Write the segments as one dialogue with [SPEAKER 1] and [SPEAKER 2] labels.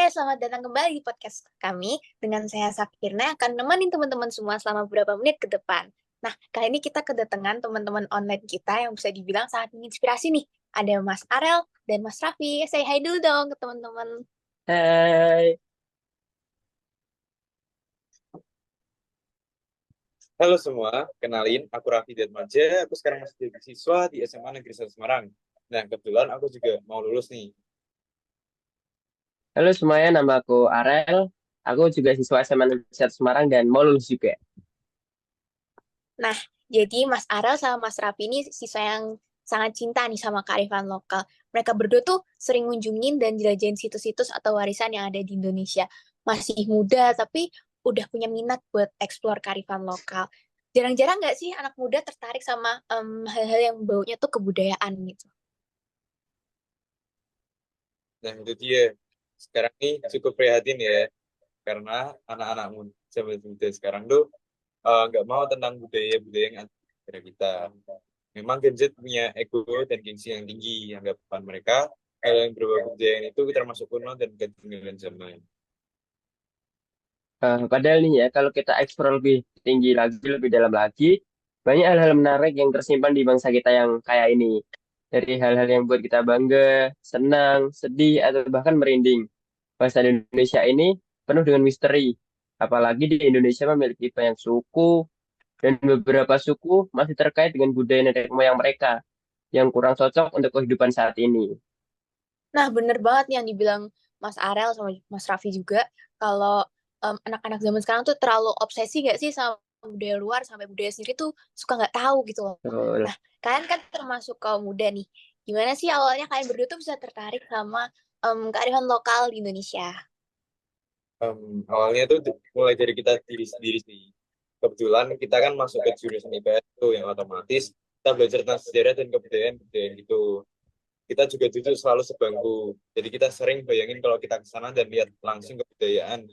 [SPEAKER 1] Selamat datang kembali di podcast kami. Dengan saya Sakirna yang akan nemenin teman-teman semua selama beberapa menit ke depan. Nah, kali ini kita kedatangan teman-teman online kita yang bisa dibilang sangat menginspirasi nih. Ada Mas Arel dan Mas Raffi. Say hi dulu dong ke teman-teman.
[SPEAKER 2] Hai,
[SPEAKER 3] Halo semua, kenalin aku Raffi Diatmaja. Aku sekarang masih jadi siswa di SMA Negeri 1 Semarang. Nah, kebetulan aku juga mau lulus nih.
[SPEAKER 2] halo semuanya, nama aku Arel. Aku juga siswa SMA Negeri 1 Semarang dan mau lulus juga.
[SPEAKER 1] Nah, jadi Mas Arel sama Mas Raffi ini siswa yang sangat cinta nih sama kearifan lokal. Mereka berdua tuh sering ngunjungin dan jelajahin situs-situs atau warisan yang ada di Indonesia. Masih muda, tapi udah punya minat buat eksplor kearifan lokal. Jarang-jarang nggak sih anak muda tertarik sama hal-hal yang baunya tuh kebudayaan gitu.
[SPEAKER 3] Nah, itu dia. Sekarang nih cukup prihatin ya, karena anak-anak muda, zaman muda sekarang tuh nggak mau tentang budaya-budaya yang ada di negara kita. Memang Gen Z punya ego dan gengsi yang tinggi. Anggapan mereka, hal yang berbau kebudayaan itu termasuk kuno dan ketinggalan zaman.
[SPEAKER 2] Padahal nih ya, kalau kita eksplor lebih tinggi lagi, lebih dalam lagi, banyak hal-hal menarik yang tersimpan di bangsa kita yang kayak ini. Dari hal-hal yang buat kita bangga, senang, sedih, atau bahkan merinding. Bahasa Indonesia ini penuh dengan misteri. Apalagi di Indonesia memiliki banyak suku, dan beberapa suku masih terkait dengan budaya nenek moyang mereka yang kurang cocok untuk kehidupan saat ini.
[SPEAKER 1] Nah, bener banget nih yang dibilang Mas Arel sama Mas Raffi juga, kalau anak-anak zaman sekarang tuh terlalu obsesi gak sih sama budaya luar, sampai budaya sendiri tuh suka nggak tahu gitu loh.
[SPEAKER 2] Betul.
[SPEAKER 1] Nah, kalian kan termasuk kaum muda nih. Gimana sih awalnya kalian berdua tuh bisa tertarik sama kearifan lokal di Indonesia?
[SPEAKER 3] Awalnya tuh mulai dari kita diri sendiri sih. Kebetulan kita kan masuk ke jurusan IPS tuh yang otomatis kita belajar tentang sejarah dan kebudayaan gitu. Kita juga duduk selalu sebangku. Jadi kita sering bayangin kalau kita ke sana dan lihat langsung kebudayaan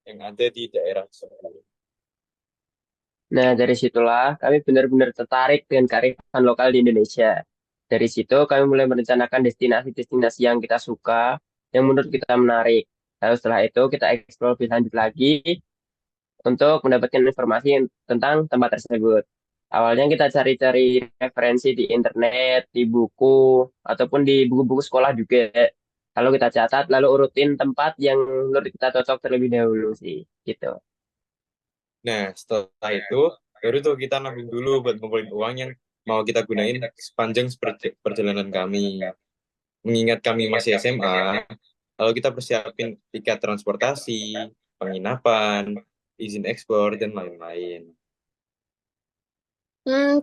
[SPEAKER 3] yang ada di daerah tersebut.
[SPEAKER 2] Nah, dari situlah kami benar-benar tertarik dengan kearifan lokal di Indonesia. Dari situ kami mulai merencanakan destinasi-destinasi yang kita suka, yang menurut kita menarik. Lalu setelah itu kita eksplor lebih lanjut lagi untuk mendapatkan informasi tentang tempat tersebut. Awalnya kita cari-cari referensi di internet, di buku, ataupun di buku-buku sekolah juga. Lalu kita catat, lalu urutin tempat yang menurut kita cocok terlebih dahulu sih, gitu.
[SPEAKER 3] Nah, setelah itu baru tuh kita nabung dulu buat ngumpulin uang yang mau kita gunain sepanjang perjalanan kami. Mengingat kami masih SMA, lalu kita persiapin tiket transportasi, penginapan, izin ekspor, dan lain-lain.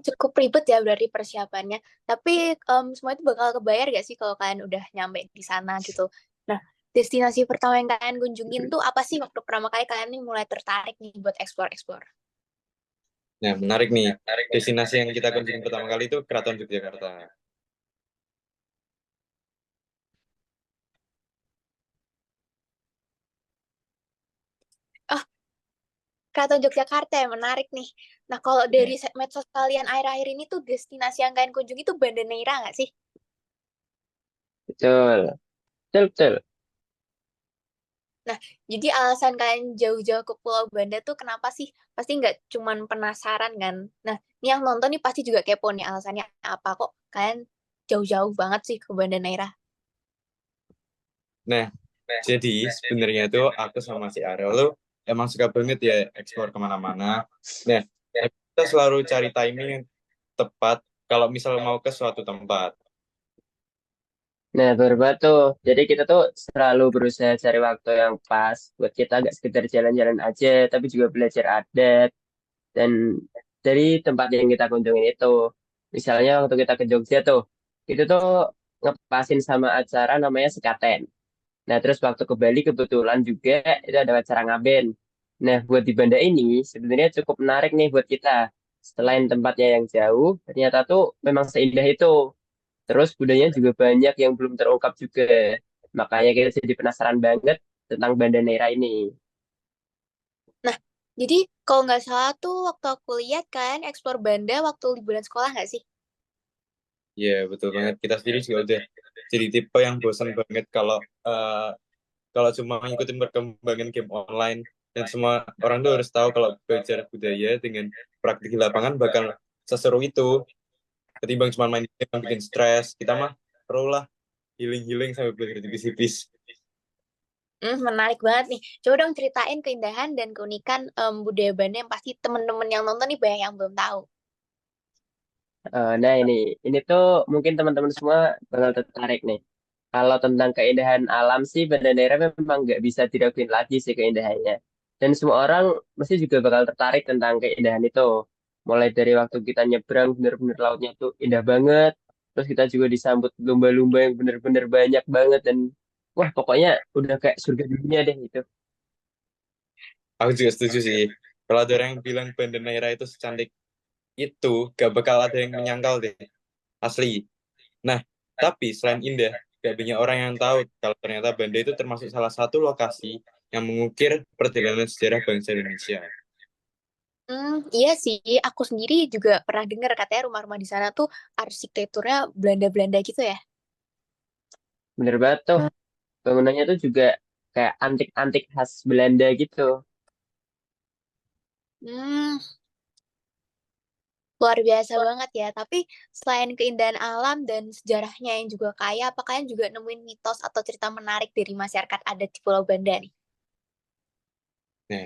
[SPEAKER 1] Cukup ribet ya berarti persiapannya. Tapi semua itu bakal kebayar gak sih kalau kalian udah nyampe di sana gitu? Nah, destinasi pertama yang kalian kunjungin tuh apa sih waktu pertama kali kalian nih mulai tertarik nih buat explore-explore?
[SPEAKER 3] Nah, menarik nih. Destinasi yang kita kunjungi pertama kali itu Keraton Yogyakarta.
[SPEAKER 1] Oh, Keraton Yogyakarta ya, menarik nih. Nah, kalau dari medsos kalian akhir-akhir ini tuh destinasi yang kalian kunjungi tuh Banda Neira nggak sih?
[SPEAKER 2] Betul, betul, betul.
[SPEAKER 1] Nah, jadi alasan kalian jauh-jauh ke Pulau Banda tuh kenapa sih? Pasti nggak cuman penasaran kan? Nah, ini yang nonton nih pasti juga kepo nih alasannya apa kok kalian jauh-jauh banget sih ke Banda Neira.
[SPEAKER 3] Nah, jadi sebenarnya itu aku sama si Ariel tuh emang suka banget ya eksplor kemana-mana. Nah, kita selalu cari timing yang tepat kalau misal mau ke suatu tempat.
[SPEAKER 2] Nah, berbatu. Jadi kita tuh selalu berusaha cari waktu yang pas buat kita nggak sekedar jalan-jalan aja, tapi juga belajar adat dan dari tempat yang kita kunjungin itu. Misalnya waktu kita ke Jogja tuh, itu tuh ngepasin sama acara namanya Sekaten. Nah, terus waktu ke Bali kebetulan juga itu ada acara ngaben. Nah, buat di Banda ini sebenarnya cukup menarik nih buat kita. Selain tempatnya yang jauh, ternyata tuh memang seindah itu. Terus budayanya juga banyak yang belum terungkap juga. Makanya kita jadi penasaran banget tentang Banda Neira ini.
[SPEAKER 1] Nah, jadi kalau nggak salah tuh waktu aku lihat kalian eksplor Banda waktu liburan sekolah nggak sih?
[SPEAKER 3] Iya, betul banget. Kita sendiri juga udah jadi tipe yang bosan banget kalau kalau cuma ngikutin perkembangan game online dan semua orang tuh harus tahu kalau belajar budaya dengan praktik di lapangan bakal seseru itu ketimbang cuma main game yang bikin stres. Kita mah perlu lah healing-healing sampai belajar tipis-tipis.
[SPEAKER 1] Menarik banget nih. Coba dong ceritain keindahan dan keunikan budaya Banda yang pasti temen-temen yang nonton nih banyak yang belum tahu.
[SPEAKER 2] Nah ini tuh mungkin teman-teman semua bakal tertarik nih. Kalau tentang keindahan alam sih Banda Neira memang nggak bisa diraguin lagi sih keindahannya. Dan semua orang mesti juga bakal tertarik tentang keindahan itu. Mulai dari waktu kita nyebrang, bener-bener lautnya tuh indah banget. Terus kita juga disambut lumba-lumba yang bener-bener banyak banget. Dan wah pokoknya udah kayak surga dunia deh itu.
[SPEAKER 3] Aku juga setuju sih. Kalau ada orang yang bilang Banda Neira itu secantik itu, gak bakal ada yang menyangkal deh. Asli. Nah, tapi selain indah, gak banyak orang yang tahu kalau ternyata Banda itu termasuk salah satu lokasi yang mengukir perjalanan sejarah bangsa Indonesia.
[SPEAKER 1] Iya sih, aku sendiri juga pernah dengar katanya rumah-rumah di sana tuh arsitekturnya Belanda-Belanda gitu ya.
[SPEAKER 2] Bener banget tuh. Bangunannya tuh juga kayak antik-antik khas Belanda gitu.
[SPEAKER 1] Hmm, Luar biasa banget ya. Tapi selain keindahan alam dan sejarahnya yang juga kaya, apa kalian juga nemuin mitos atau cerita menarik dari masyarakat adat di Pulau Banda nih?
[SPEAKER 3] Nah,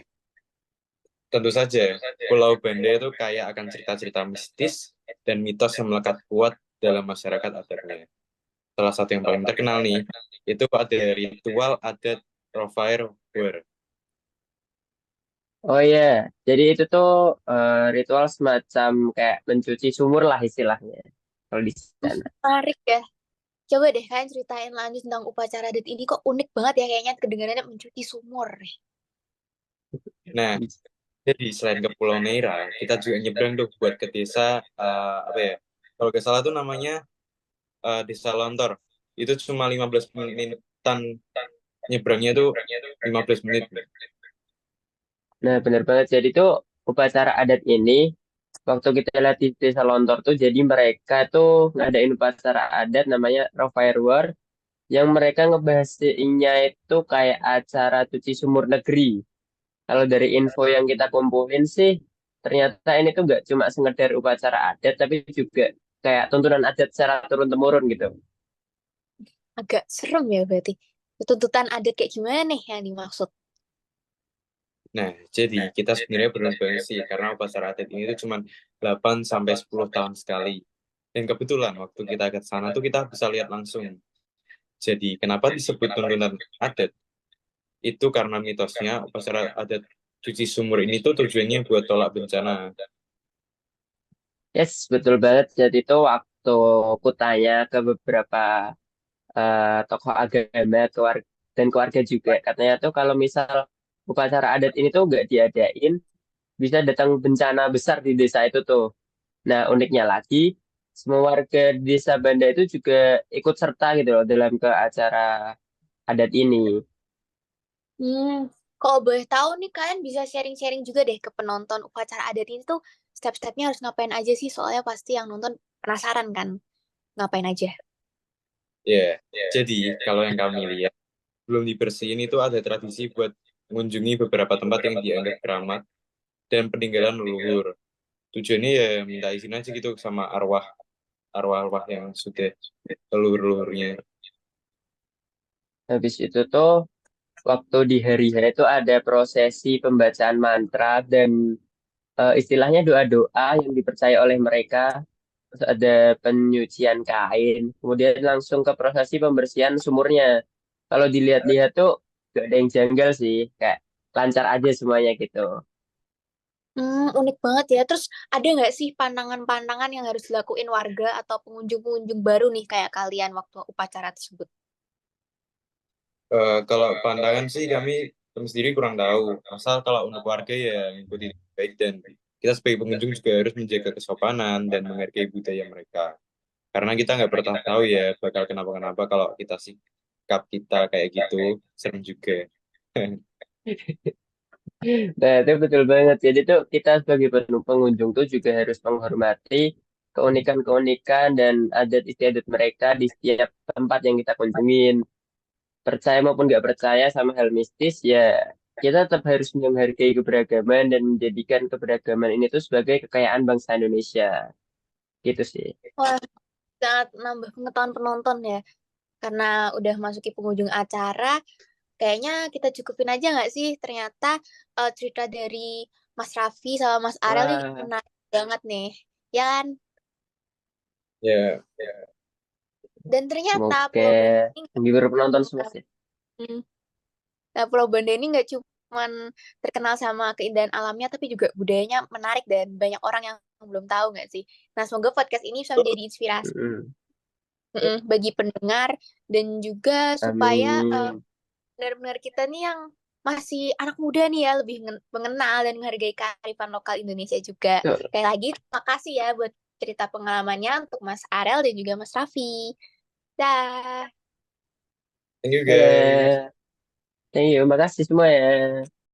[SPEAKER 3] tentu saja, Pulau Banda itu kaya akan cerita-cerita mistis dan mitos yang melekat kuat dalam masyarakat adatnya. Salah satu yang paling terkenal nih, itu ada ritual adat Rofair War.
[SPEAKER 2] Oh iya, jadi itu tuh ritual semacam kayak mencuci sumur lah istilahnya. Kalau di sana.
[SPEAKER 1] Menarik ya. Coba deh kalian ceritain lanjut tentang upacara adat ini kok unik banget ya kayaknya kedengarannya mencuci sumur.
[SPEAKER 3] Nah, jadi selain ke Pulau Neira, kita juga nyebrang tuh buat ke desa, apa ya, kalau nggak salah tuh namanya Desa Lontor. Itu cuma 15 menitan nyebrangnya tuh 15 menit.
[SPEAKER 2] Nah, benar banget. Jadi tuh upacara adat ini, waktu kita lihat di Desa Lontor tuh, jadi mereka tuh ngadain upacara adat namanya Rofairwar, yang mereka ngebahasnya itu kayak acara cuci sumur negeri. Kalau dari info yang kita kumpulin sih, ternyata ini tuh nggak cuma sekedar upacara adat, tapi juga kayak tuntunan adat secara turun-temurun gitu.
[SPEAKER 1] Agak serem ya berarti. Tuntutan adat kayak gimana nih yang dimaksud?
[SPEAKER 3] Nah, jadi kita sebenarnya beruntung sih karena upacara adat ini tuh cuma 8 sampai 10 tahun sekali. Dan kebetulan waktu kita ke sana tuh kita bisa lihat langsung. Jadi kenapa disebut tuntunan adat? Itu karena mitosnya upacara adat cuci sumur ini tuh tujuannya buat tolak bencana.
[SPEAKER 2] Yes, betul banget. Jadi itu waktu aku tanya ke beberapa tokoh agama dan keluarga juga, katanya tuh kalau misal upacara adat ini tuh nggak diadain, bisa datang bencana besar di desa itu tuh. Nah, uniknya lagi, semua warga desa Banda itu juga ikut serta gitu loh dalam ke acara adat ini.
[SPEAKER 1] Hmm, Kalau boleh tahu nih kalian bisa sharing-sharing juga deh ke penonton upacara adat ini tuh step-stepnya harus ngapain aja sih? Soalnya pasti yang nonton penasaran kan ngapain aja.
[SPEAKER 3] Ya, jadi kalau yang kami lihat belum dibersihin itu ada tradisi buat mengunjungi beberapa tempat yang dianggap keramat dan peninggalan leluhur. Tujuannya ya minta izin aja gitu sama arwah-arwah yang sudah leluhur-leluhurnya.
[SPEAKER 2] Habis itu tuh waktu di hari H itu ada prosesi pembacaan mantra dan istilahnya doa-doa yang dipercaya oleh mereka. Terus ada penyucian kain, kemudian langsung ke prosesi pembersihan sumurnya. Kalau dilihat-lihat tuh gak ada yang janggal sih, kayak lancar aja semuanya gitu.
[SPEAKER 1] Unik banget ya. Terus ada nggak sih pantangan-pantangan yang harus dilakuin warga atau pengunjung-pengunjung baru nih kayak kalian waktu upacara tersebut?
[SPEAKER 3] Kalau pandangan sih kami sendiri kurang tahu. Asal kalau untuk warga ya ngikutin baik dan kita sebagai pengunjung juga harus menjaga kesopanan dan menghargai budaya mereka. Karena kita nggak pernah tahu ya bakal kenapa-kenapa kalau kita sikap kita kayak gitu serem juga.
[SPEAKER 2] Nah, itu betul banget. Jadi tuh kita sebagai pengunjung tuh juga harus menghormati keunikan-keunikan dan adat istiadat mereka di setiap tempat yang kita kunjungin. percaya maupun nggak percaya sama hal mistis, ya kita tetap harus menghargai keberagaman dan menjadikan keberagaman ini tuh sebagai kekayaan bangsa Indonesia. Gitu sih.
[SPEAKER 1] Wah, sangat nambah pengetahuan penonton ya. Karena udah masuki penghujung acara, kayaknya kita cukupin aja nggak sih? Ternyata cerita dari Mas Raffi sama Mas Arel nih
[SPEAKER 2] Wah,
[SPEAKER 1] menarik banget nih. Ya kan?
[SPEAKER 3] Ya,
[SPEAKER 1] Dan ternyata
[SPEAKER 2] semoga
[SPEAKER 1] Pulau Banda ini nggak
[SPEAKER 2] menghibur penonton semua
[SPEAKER 1] cuma
[SPEAKER 2] sih.
[SPEAKER 1] Nah, Pulau Banda ini nggak cuman terkenal sama keindahan alamnya, tapi juga budayanya menarik dan banyak orang yang belum tahu nggak sih? Nah, semoga podcast ini bisa menjadi inspirasi
[SPEAKER 2] Mm-mm.
[SPEAKER 1] bagi pendengar dan juga supaya
[SPEAKER 2] Amin.
[SPEAKER 1] benar-benar kita nih yang masih anak muda nih ya lebih mengenal dan menghargai kearifan lokal Indonesia juga.
[SPEAKER 2] Tuh.
[SPEAKER 1] Kayak lagi, terima kasih ya buat cerita pengalamannya untuk Mas Arel dan juga Mas Raffi. Dah.
[SPEAKER 3] thank you guys.
[SPEAKER 2] Dadah. Thank you. Makasih semua ya.